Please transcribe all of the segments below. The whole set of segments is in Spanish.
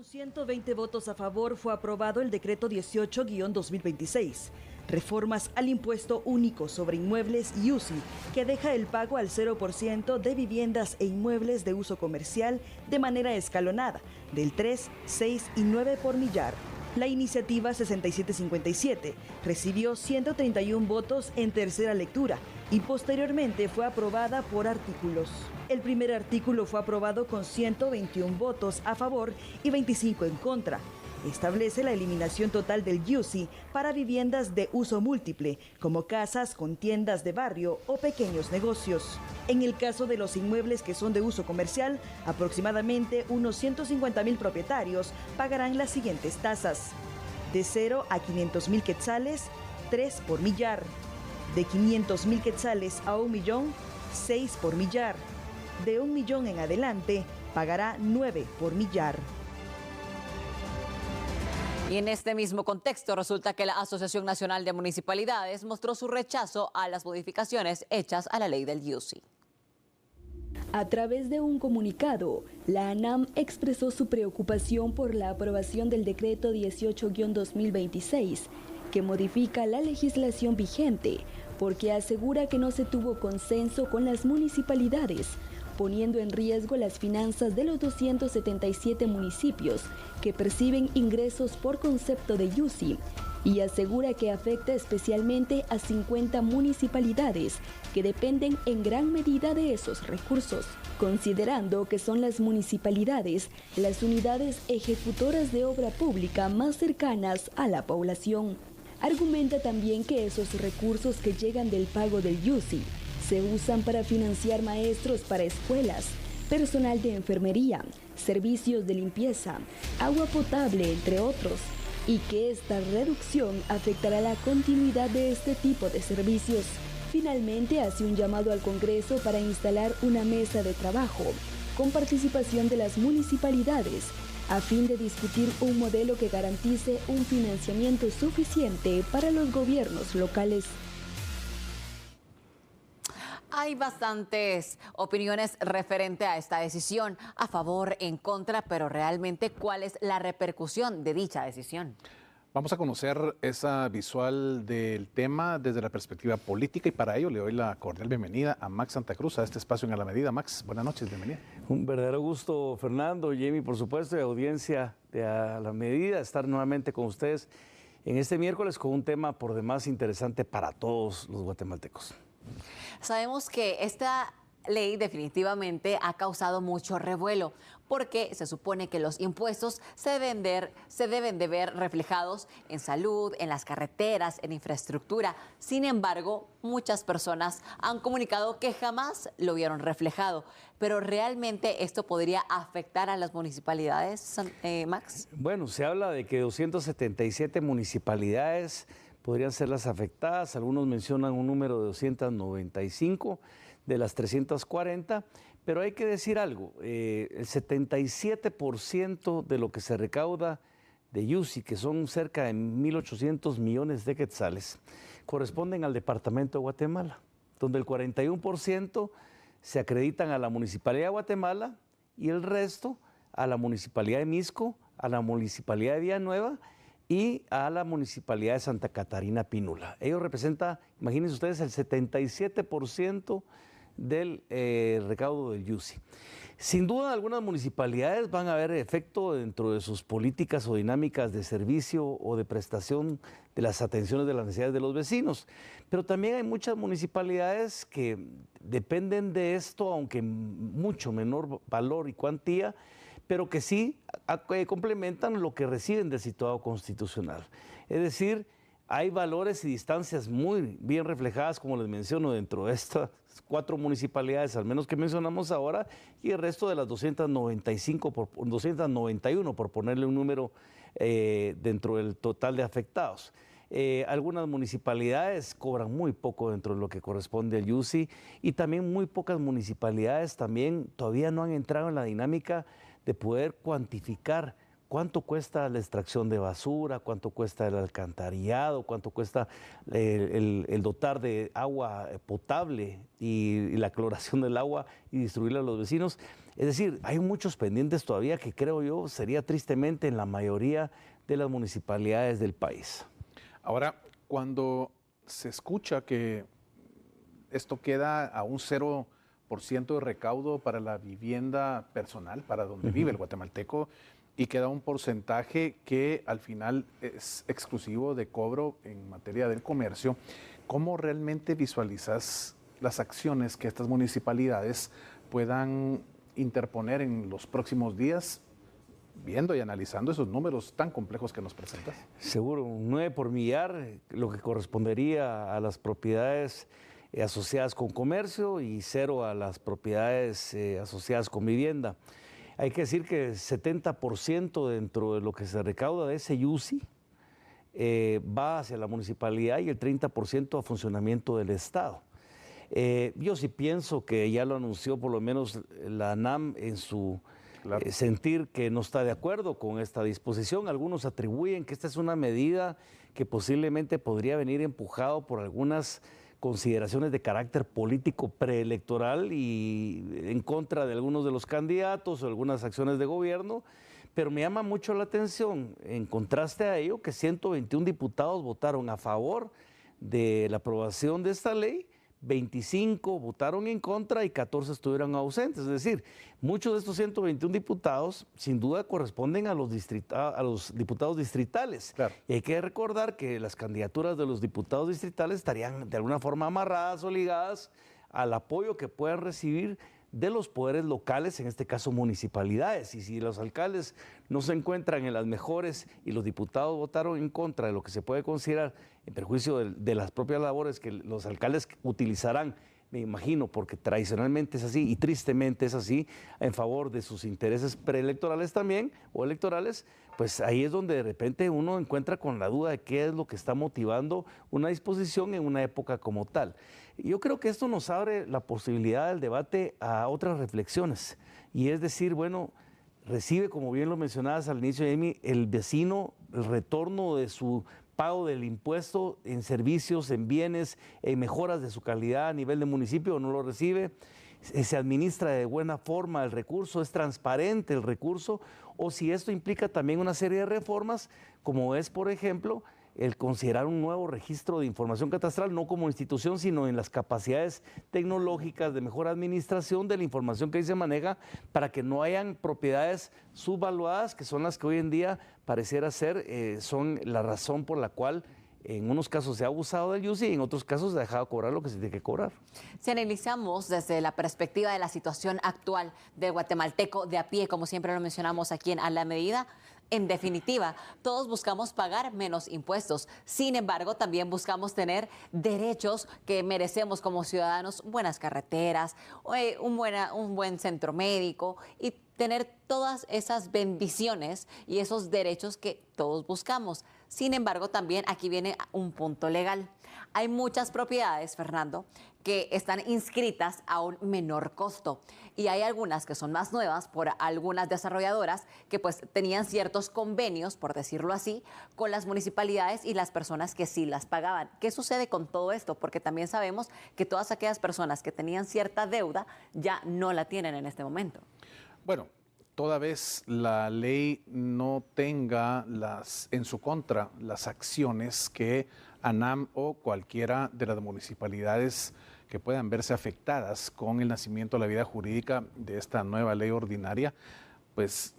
120 votos a favor fue aprobado el decreto 18-2026, reformas al impuesto único sobre inmuebles y UCI, que deja el pago al 0% de viviendas e inmuebles de uso comercial de manera escalonada, del 3, 6 y 9 por millar. La iniciativa 6757 recibió 131 votos en tercera lectura y posteriormente fue aprobada por artículos. El primer artículo fue aprobado con 121 votos a favor y 25 en contra. Establece la eliminación total del UCI para viviendas de uso múltiple, como casas con tiendas de barrio o pequeños negocios. En el caso de los inmuebles que son de uso comercial, aproximadamente unos 150,000 propietarios pagarán las siguientes tasas. De 0 a 500,000 quetzales, 3 por millar. De 500,000 quetzales a 1 millón, 6 por millar. De 1 millón en adelante, pagará 9 por millar. Y en este mismo contexto resulta que la Asociación Nacional de Municipalidades mostró su rechazo a las modificaciones hechas a la ley del UCI. A través de un comunicado, la ANAM expresó su preocupación por la aprobación del decreto 18-2026, que modifica la legislación vigente, porque asegura que no se tuvo consenso con las municipalidades, poniendo en riesgo las finanzas de los 277 municipios que perciben ingresos por concepto de UCI, y asegura que afecta especialmente a 50 municipalidades que dependen en gran medida de esos recursos, considerando que son las municipalidades las unidades ejecutoras de obra pública más cercanas a la población. Argumenta también que esos recursos que llegan del pago del UCI se usan para financiar maestros para escuelas, personal de enfermería, servicios de limpieza, agua potable, entre otros, y que esta reducción afectará la continuidad de este tipo de servicios. Finalmente, hace un llamado al Congreso para instalar una mesa de trabajo con participación de las municipalidades a fin de discutir un modelo que garantice un financiamiento suficiente para los gobiernos locales. Hay bastantes opiniones referente a esta decisión, a favor, en contra, pero realmente, ¿cuál es la repercusión de dicha decisión? Vamos a conocer esa visual del tema desde la perspectiva política y para ello le doy la cordial bienvenida a Max Santa Cruz a este espacio en A la Medida. Max, buenas noches, bienvenida. Un verdadero gusto, Fernando, Jamie, por supuesto, y audiencia de A la Medida, estar nuevamente con ustedes en este miércoles con un tema por demás interesante para todos los guatemaltecos. Sabemos que esta ley definitivamente ha causado mucho revuelo porque se supone que los impuestos se deben de ver reflejados en salud, en las carreteras, en infraestructura. Sin embargo, muchas personas han comunicado que jamás lo vieron reflejado. Pero ¿realmente esto podría afectar a las municipalidades, Max? Bueno, se habla de que 277 municipalidades podrían ser las afectadas. Algunos mencionan un número de 295 de las 340, pero hay que decir algo, el 77% de lo que se recauda de UCI, que son cerca de 1.800 millones de quetzales, corresponden al departamento de Guatemala, donde el 41% se acreditan a la Municipalidad de Guatemala y el resto a la Municipalidad de Mixco, a la Municipalidad de Villanueva y a la Municipalidad de Santa Catarina Pinula. Ellos representan, imagínense ustedes, el 77% del recaudo del UCI. Sin duda, algunas municipalidades van a ver efecto dentro de sus políticas o dinámicas de servicio o de prestación de las atenciones de las necesidades de los vecinos, pero también hay muchas municipalidades que dependen de esto, aunque mucho menor valor y cuantía, pero que sí complementan lo que reciben del situado constitucional. Es decir, hay valores y distancias muy bien reflejadas, como les menciono, dentro de estas 4 municipalidades, al menos que mencionamos ahora, y el resto de las 291, por ponerle un número dentro del total de afectados. Algunas municipalidades cobran muy poco dentro de lo que corresponde al UCI y también muy pocas municipalidades también todavía no han entrado en la dinámica de poder cuantificar cuánto cuesta la extracción de basura, cuánto cuesta el alcantarillado, cuánto cuesta el dotar de agua potable y la cloración del agua y distribuirla a los vecinos. Es decir, hay muchos pendientes todavía que creo yo sería tristemente en la mayoría de las municipalidades del país. Ahora, cuando se escucha que esto queda a un 0% de recaudo para la vivienda personal, para donde vive el guatemalteco, y queda un porcentaje que al final es exclusivo de cobro en materia del comercio, ¿cómo realmente visualizas las acciones que estas municipalidades puedan interponer en los próximos días, viendo y analizando esos números tan complejos que nos presentas? Seguro, un 9 por millar, lo que correspondería a las propiedades asociadas con comercio y 0 a las propiedades asociadas con vivienda. Hay que decir que el 70% dentro de lo que se recauda de ese IUSI va hacia la municipalidad y el 30% a funcionamiento del Estado. Yo sí pienso que ya lo anunció por lo menos la ANAM en su sentir que no está de acuerdo con esta disposición. Algunos atribuyen que esta es una medida que posiblemente podría venir empujado por algunas consideraciones de carácter político preelectoral y en contra de algunos de los candidatos o algunas acciones de gobierno, pero me llama mucho la atención, en contraste a ello, que 121 diputados votaron a favor de la aprobación de esta ley, 25 votaron en contra y 14 estuvieron ausentes. Es decir, muchos de estos 121 diputados sin duda corresponden a los diputados distritales. Claro. Y hay que recordar que las candidaturas de los diputados distritales estarían de alguna forma amarradas o ligadas al apoyo que puedan recibir de los poderes locales, en este caso municipalidades. Y si los alcaldes no se encuentran en las mejores y los diputados votaron en contra de lo que se puede considerar en perjuicio de las propias labores que los alcaldes utilizarán, me imagino, porque tradicionalmente es así y tristemente es así, en favor de sus intereses preelectorales también o electorales, pues ahí es donde de repente uno encuentra con la duda de qué es lo que está motivando una disposición en una época como tal. Yo creo que esto nos abre la posibilidad del debate a otras reflexiones y es decir, bueno, recibe, como bien lo mencionabas al inicio, Amy, el vecino el retorno de su pago del impuesto en servicios, en bienes, en mejoras de su calidad a nivel de municipio, o no lo recibe, se administra de buena forma el recurso, es transparente el recurso, o si esto implica también una serie de reformas, como es, por ejemplo, el considerar un nuevo registro de información catastral, no como institución, sino en las capacidades tecnológicas de mejor administración de la información que ahí se maneja, para que no hayan propiedades subvaluadas, que son las que hoy en día pareciera ser, son la razón por la cual en unos casos se ha abusado del IUSI y en otros casos se ha dejado cobrar lo que se tiene que cobrar. Si analizamos desde la perspectiva de la situación actual del guatemalteco de a pie, como siempre lo mencionamos aquí en A la Medida, en definitiva, todos buscamos pagar menos impuestos. Sin embargo, también buscamos tener derechos que merecemos como ciudadanos, buenas carreteras, un buen centro médico y tener todas esas bendiciones y esos derechos que todos buscamos. Sin embargo, también aquí viene un punto legal. Hay muchas propiedades, Fernando, que están inscritas a un menor costo y hay algunas que son más nuevas por algunas desarrolladoras que pues tenían ciertos convenios, por decirlo así, con las municipalidades y las personas que sí las pagaban. ¿Qué sucede con todo esto? Porque también sabemos que todas aquellas personas que tenían cierta deuda ya no la tienen en este momento. Bueno, toda vez la ley no tenga en su contra las acciones que ANAM o cualquiera de las municipalidades que puedan verse afectadas con el nacimiento de la vida jurídica de esta nueva ley ordinaria, pues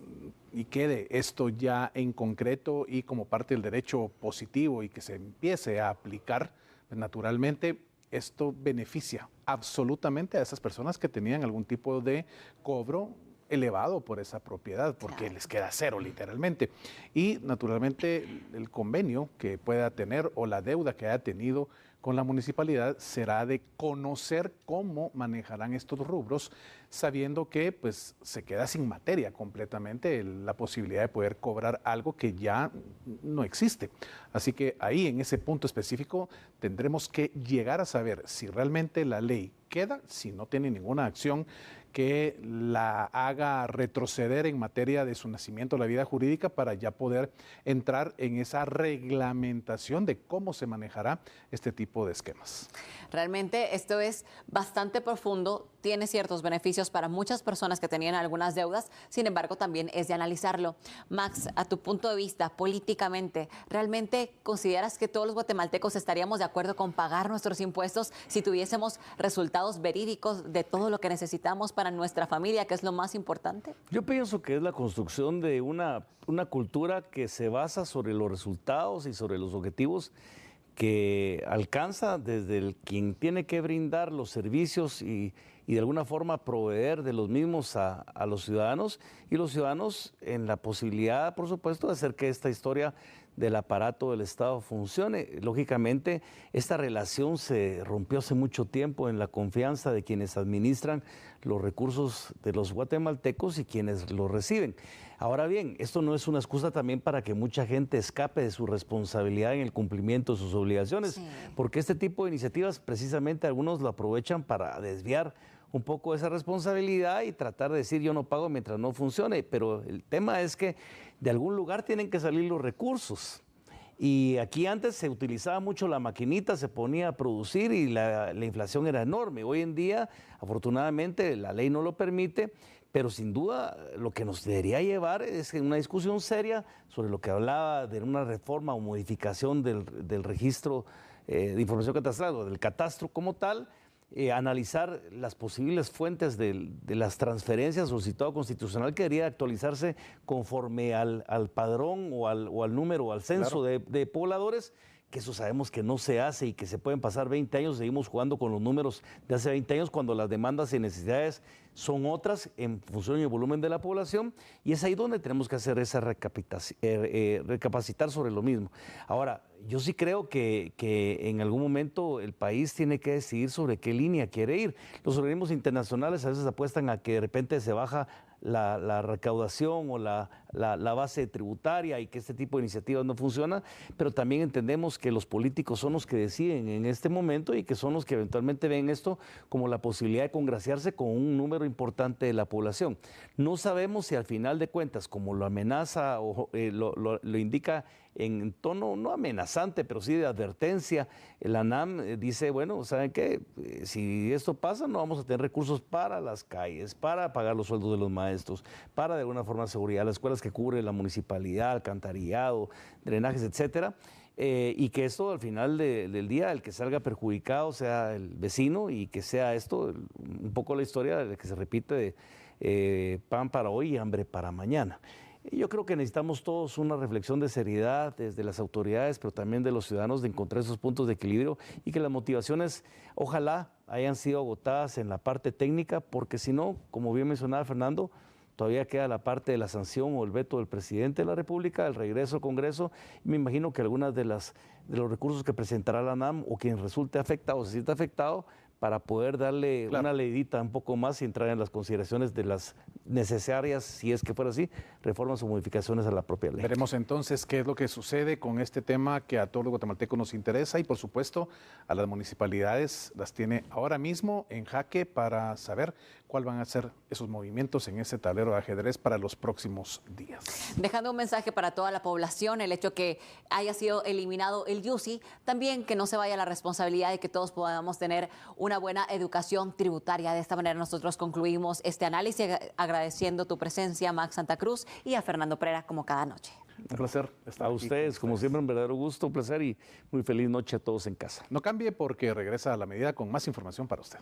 y quede esto ya en concreto y como parte del derecho positivo y que se empiece a aplicar, pues naturalmente esto beneficia absolutamente a esas personas que tenían algún tipo de cobro elevado por esa propiedad, porque les queda cero literalmente. Y naturalmente el convenio que pueda tener o la deuda que haya tenido con la municipalidad será de conocer cómo manejarán estos rubros, sabiendo que pues se queda sin materia completamente la posibilidad de poder cobrar algo que ya no existe. Así que ahí en ese punto específico tendremos que llegar a saber si realmente la ley queda, si no tiene ninguna acción que la haga retroceder en materia de su nacimiento, la vida jurídica, para ya poder entrar en esa reglamentación de cómo se manejará este tipo de esquemas. Realmente esto es bastante profundo. tiene ciertos beneficios para muchas personas que tenían algunas deudas, sin embargo también es de analizarlo. Max, a tu punto de vista, políticamente, ¿realmente consideras que todos los guatemaltecos estaríamos de acuerdo con pagar nuestros impuestos si tuviésemos resultados verídicos de todo lo que necesitamos para nuestra familia, que es lo más importante? Yo pienso que es la construcción de una cultura que se basa sobre los resultados y sobre los objetivos que alcanza desde quien tiene que brindar los servicios y de alguna forma proveer de los mismos a los ciudadanos, y los ciudadanos en la posibilidad, por supuesto, de hacer que esta historia del aparato del Estado funcione. Lógicamente, esta relación se rompió hace mucho tiempo en la confianza de quienes administran los recursos de los guatemaltecos y quienes los reciben. Ahora bien, esto no es una excusa también para que mucha gente escape de su responsabilidad en el cumplimiento de sus obligaciones, sí, porque este tipo de iniciativas precisamente algunos lo aprovechan para desviar un poco esa responsabilidad y tratar de decir yo no pago mientras no funcione, pero el tema es que de algún lugar tienen que salir los recursos. Y aquí antes se utilizaba mucho la maquinita, se ponía a producir y la inflación era enorme. Hoy en día, afortunadamente, la ley no lo permite, pero sin duda lo que nos debería llevar es una discusión seria sobre lo que hablaba de una reforma o modificación del registro de información catastral o del catastro como tal. Analizar las posibles fuentes de las transferencias o citado constitucional que debería actualizarse conforme al padrón o al número o al censo, claro, de pobladores, que eso sabemos que no se hace y que se pueden pasar 20 años, seguimos jugando con los números de hace 20 años cuando las demandas y necesidades son otras en función del volumen de la población, y es ahí donde tenemos que hacer esa recapacitar sobre lo mismo. Ahora, yo sí creo que en algún momento el país tiene que decidir sobre qué línea quiere ir. Los organismos internacionales a veces apuestan a que de repente se baja la recaudación o la base tributaria y que este tipo de iniciativas no funcionan, pero también entendemos que los políticos son los que deciden en este momento y que son los que eventualmente ven esto como la posibilidad de congraciarse con un número importante de la población. No sabemos si al final de cuentas, como lo amenaza o lo indica en tono no amenazante, pero sí de advertencia, la ANAM dice, bueno, ¿saben qué? Si esto pasa, no vamos a tener recursos para las calles, para pagar los sueldos de los maestros, para de alguna forma asegurar las escuelas que cubre la municipalidad, alcantarillado, drenajes, etcétera. Y que esto al final del día, el que salga perjudicado sea el vecino, y que sea esto un poco la historia de que se repite de pan para hoy y hambre para mañana. Yo creo que necesitamos todos una reflexión de seriedad desde las autoridades, pero también de los ciudadanos, de encontrar esos puntos de equilibrio y que las motivaciones ojalá hayan sido agotadas en la parte técnica, porque si no, como bien mencionaba Fernando, todavía queda la parte de la sanción o el veto del presidente de la República, el regreso al Congreso, y me imagino que algunas de los recursos que presentará la ANAM o quien resulte afectado o se sienta afectado, para poder darle una leidita un poco más y entrar en las consideraciones de las necesarias, si es que fuera así, reformas o modificaciones a la propia ley. Veremos entonces qué es lo que sucede con este tema que a todos los guatemaltecos nos interesa, y por supuesto a las municipalidades las tiene ahora mismo en jaque para saber cuál van a ser esos movimientos en ese tablero de ajedrez para los próximos días. Dejando un mensaje para toda la población, el hecho que haya sido eliminado el IUSI, también que no se vaya la responsabilidad de que todos podamos tener una buena educación tributaria. De esta manera nosotros concluimos este análisis, agradeciendo tu presencia, Max Santa Cruz, y a Fernando Pereira, como cada noche. Un placer estar a ustedes, como siempre, un verdadero gusto, un placer y muy feliz noche a todos en casa. No cambie, porque regresa a la medida con más información para usted.